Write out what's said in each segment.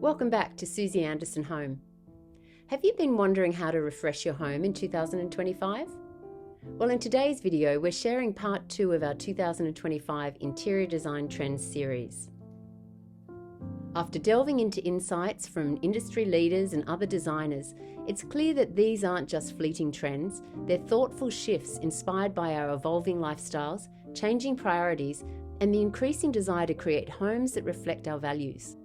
Welcome back to Suzie Anderson Home. Have you been wondering how to refresh your home in 2025? Well, in today's video, we're sharing part 2 of our 2025 Interior Design Trends series. After delving into insights from industry leaders and other designers, it's clear that these aren't just fleeting trends, they're thoughtful shifts inspired by our evolving lifestyles, changing priorities, and the increasing desire to create homes that reflect our values.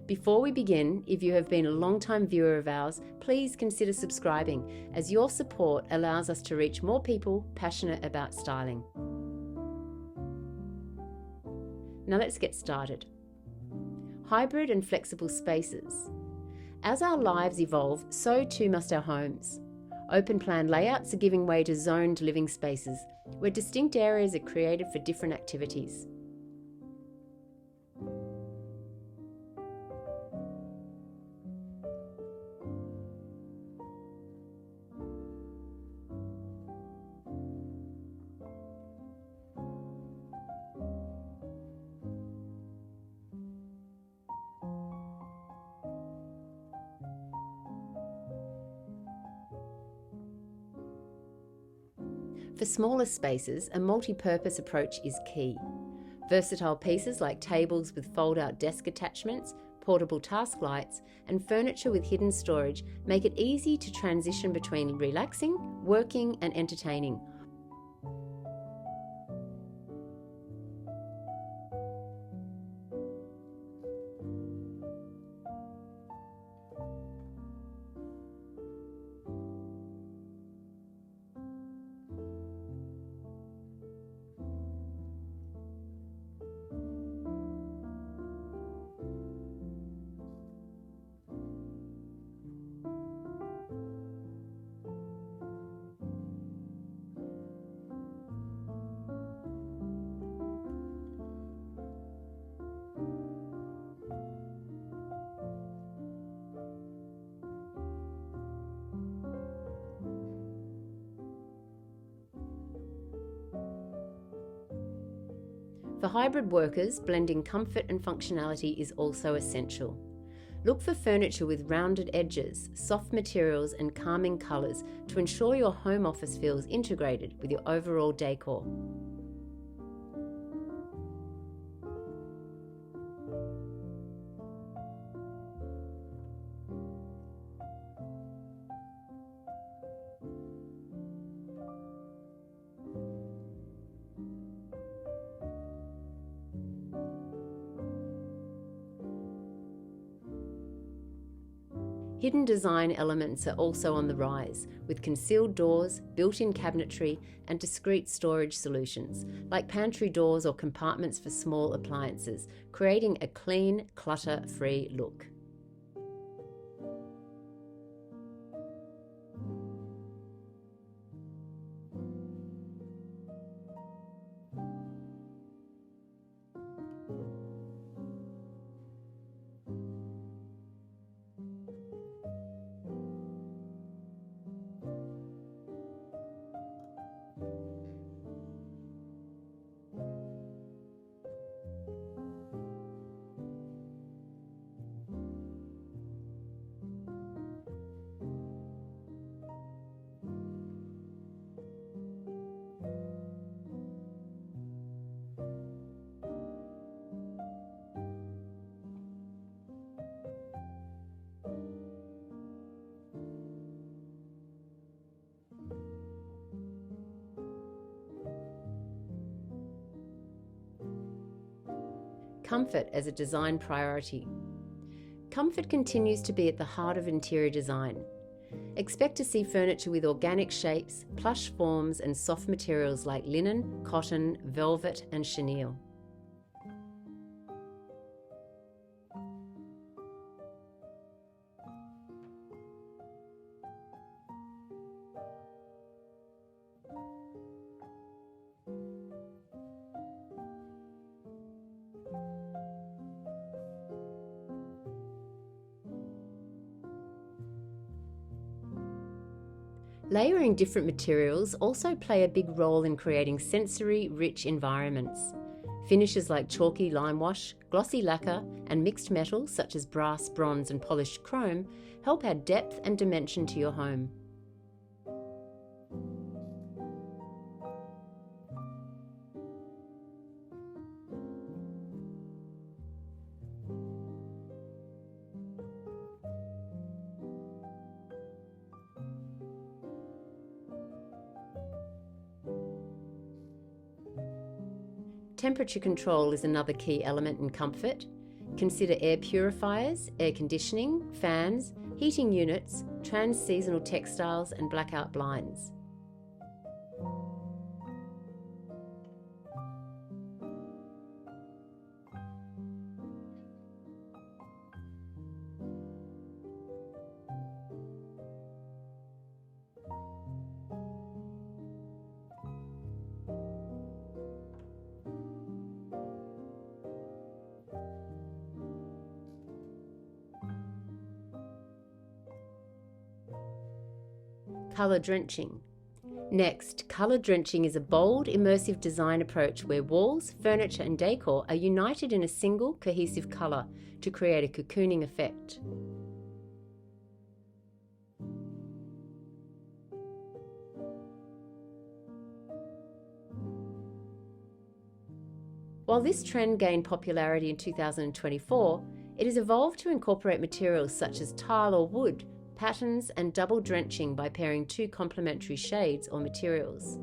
Before we begin, if you have been a long-time viewer of ours, please consider subscribing, as your support allows us to reach more people passionate about styling. Now let's get started. Hybrid and flexible spaces. As our lives evolve, so too must our homes. Open-plan layouts are giving way to zoned living spaces, where distinct areas are created for different activities. For smaller spaces, a multi-purpose approach is key. Versatile pieces like tables with fold-out desk attachments, portable task lights, and furniture with hidden storage make it easy to transition between relaxing, working, and entertaining. For hybrid workers, blending comfort and functionality is also essential. Look for furniture with rounded edges, soft materials, and calming colours to ensure your home office feels integrated with your overall decor. Hidden design elements are also on the rise, with concealed doors, built-in cabinetry, and discrete storage solutions, like pantry doors or compartments for small appliances, creating a clean, clutter-free look. Comfort as a design priority. Comfort continues to be at the heart of interior design. Expect to see furniture with organic shapes, plush forms, and soft materials like linen, cotton, velvet, and chenille. Layering different materials also play a big role in creating sensory, rich environments. Finishes like chalky lime wash, glossy lacquer, and mixed metals such as brass, bronze, and polished chrome help add depth and dimension to your home. Temperature control is another key element in comfort. Consider air purifiers, air conditioning, fans, heating units, trans-seasonal textiles, and blackout blinds. Colour drenching. Next, colour drenching is a bold, immersive design approach where walls, furniture and decor are united in a single, cohesive colour to create a cocooning effect. While this trend gained popularity in 2024, it has evolved to incorporate materials such as tile or wood, patterns, and double drenching by pairing two complementary shades or materials.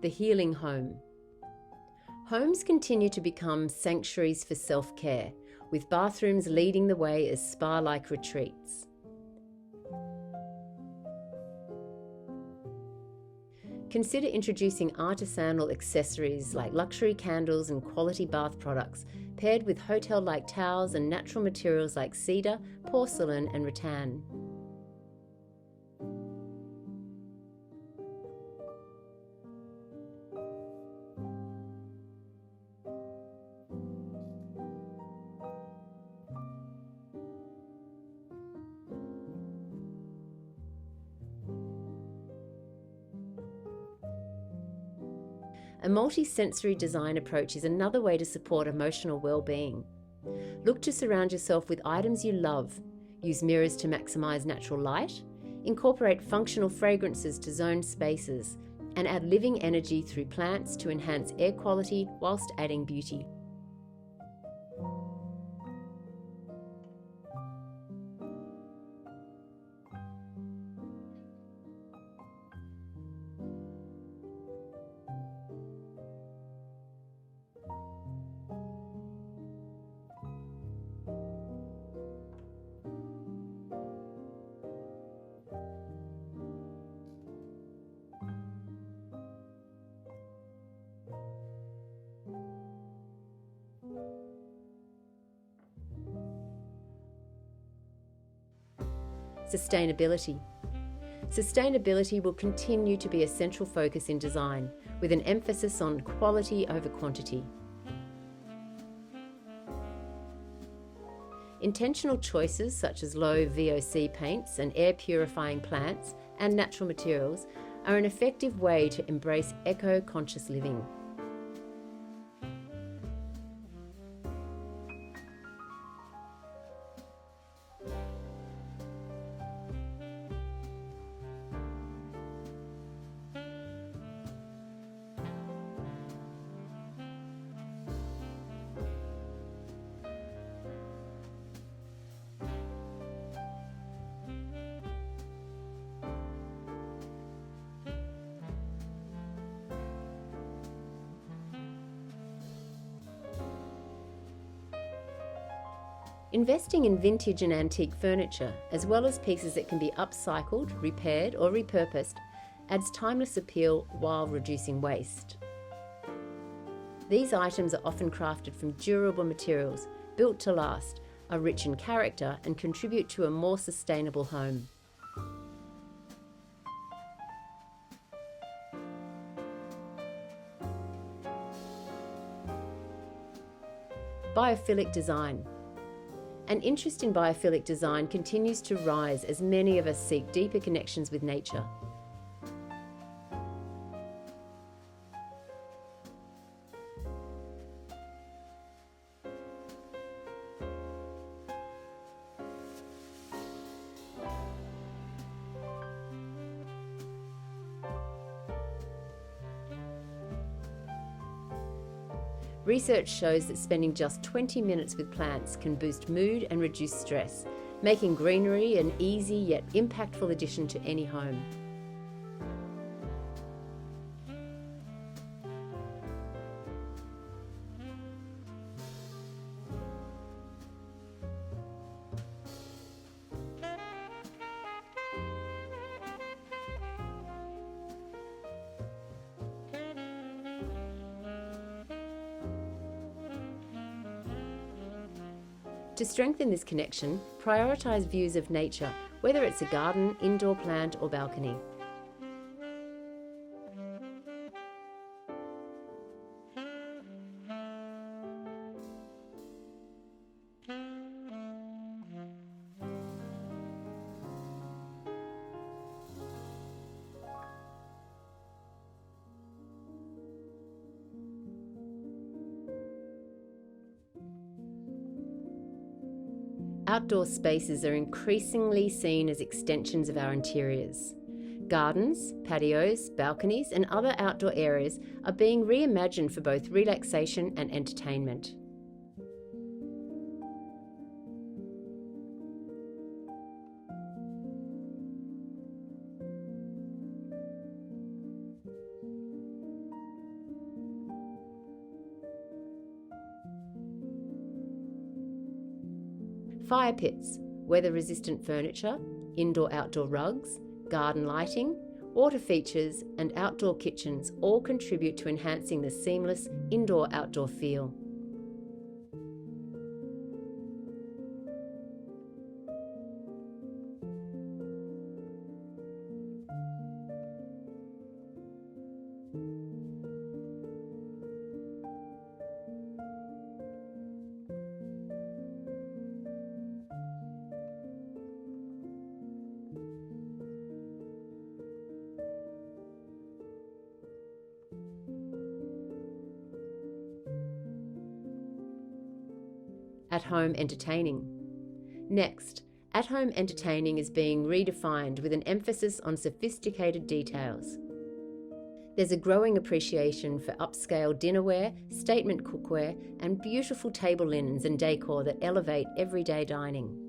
The healing home. Homes continue to become sanctuaries for self-care, with bathrooms leading the way as spa-like retreats. Consider introducing artisanal accessories like luxury candles and quality bath products, paired with hotel-like towels and natural materials like cedar, porcelain and rattan. A multi-sensory design approach is another way to support emotional well-being. Look to surround yourself with items you love, use mirrors to maximize natural light, incorporate functional fragrances to zone spaces, and add living energy through plants to enhance air quality whilst adding beauty. Sustainability. Sustainability will continue to be a central focus in design, with an emphasis on quality over quantity. Intentional choices such as low VOC paints and air purifying plants and natural materials are an effective way to embrace eco-conscious living. Investing in vintage and antique furniture, as well as pieces that can be upcycled, repaired or repurposed, adds timeless appeal while reducing waste. These items are often crafted from durable materials, built to last, are rich in character and contribute to a more sustainable home. Biophilic design. An interest in biophilic design continues to rise as many of us seek deeper connections with nature. Research shows that spending just 20 minutes with plants can boost mood and reduce stress, making greenery an easy yet impactful addition to any home. To strengthen this connection, prioritise views of nature, whether it's a garden, indoor plant or balcony. Outdoor spaces are increasingly seen as extensions of our interiors. Gardens, patios, balconies, and other outdoor areas are being reimagined for both relaxation and entertainment. Fire pits, weather-resistant furniture, indoor-outdoor rugs, garden lighting, water features and outdoor kitchens all contribute to enhancing the seamless indoor-outdoor feel. At-home entertaining. Next, at-home entertaining is being redefined with an emphasis on sophisticated details. There's a growing appreciation for upscale dinnerware, statement cookware, and beautiful table linens and decor that elevate everyday dining.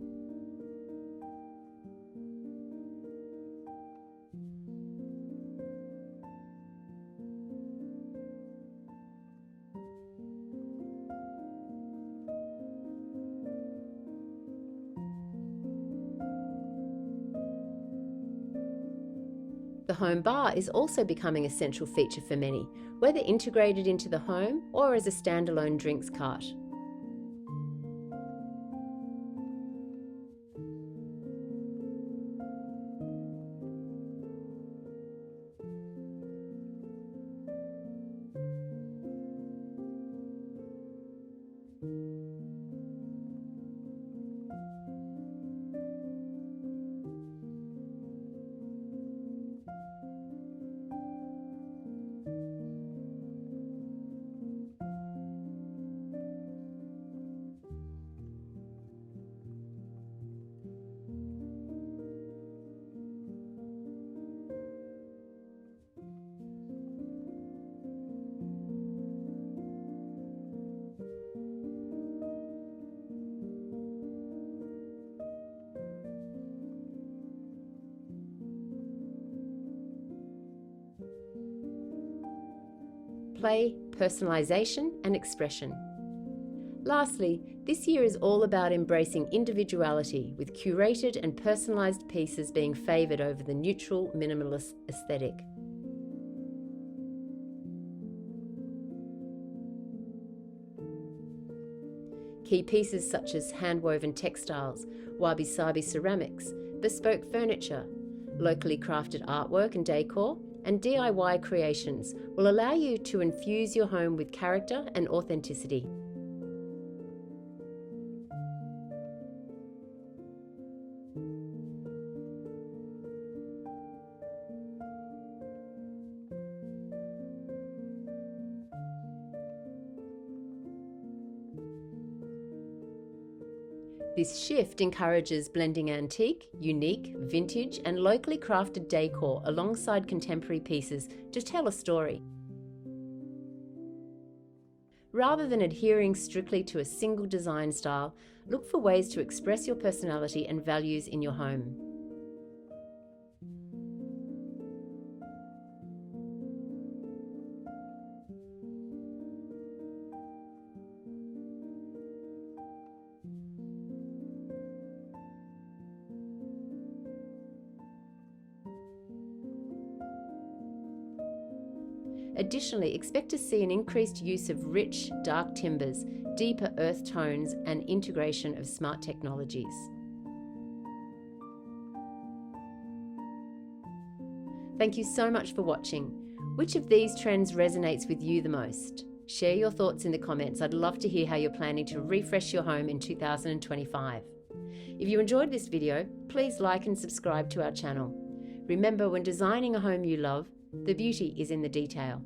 The home bar is also becoming a central feature for many, whether integrated into the home or as a standalone drinks cart. Play, personalisation and expression. Lastly, this year is all about embracing individuality, with curated and personalised pieces being favoured over the neutral, minimalist aesthetic. Key pieces such as hand-woven textiles, wabi-sabi ceramics, bespoke furniture, locally crafted artwork and decor, and DIY creations will allow you to infuse your home with character and authenticity. This shift encourages blending antique, unique, vintage, and locally crafted decor alongside contemporary pieces to tell a story. Rather than adhering strictly to a single design style, look for ways to express your personality and values in your home. Additionally, expect to see an increased use of rich, dark timbers, deeper earth tones, and integration of smart technologies. Thank you so much for watching. Which of these trends resonates with you the most? Share your thoughts in the comments. I'd love to hear how you're planning to refresh your home in 2025. If you enjoyed this video, please like and subscribe to our channel. Remember, when designing a home you love, the beauty is in the detail.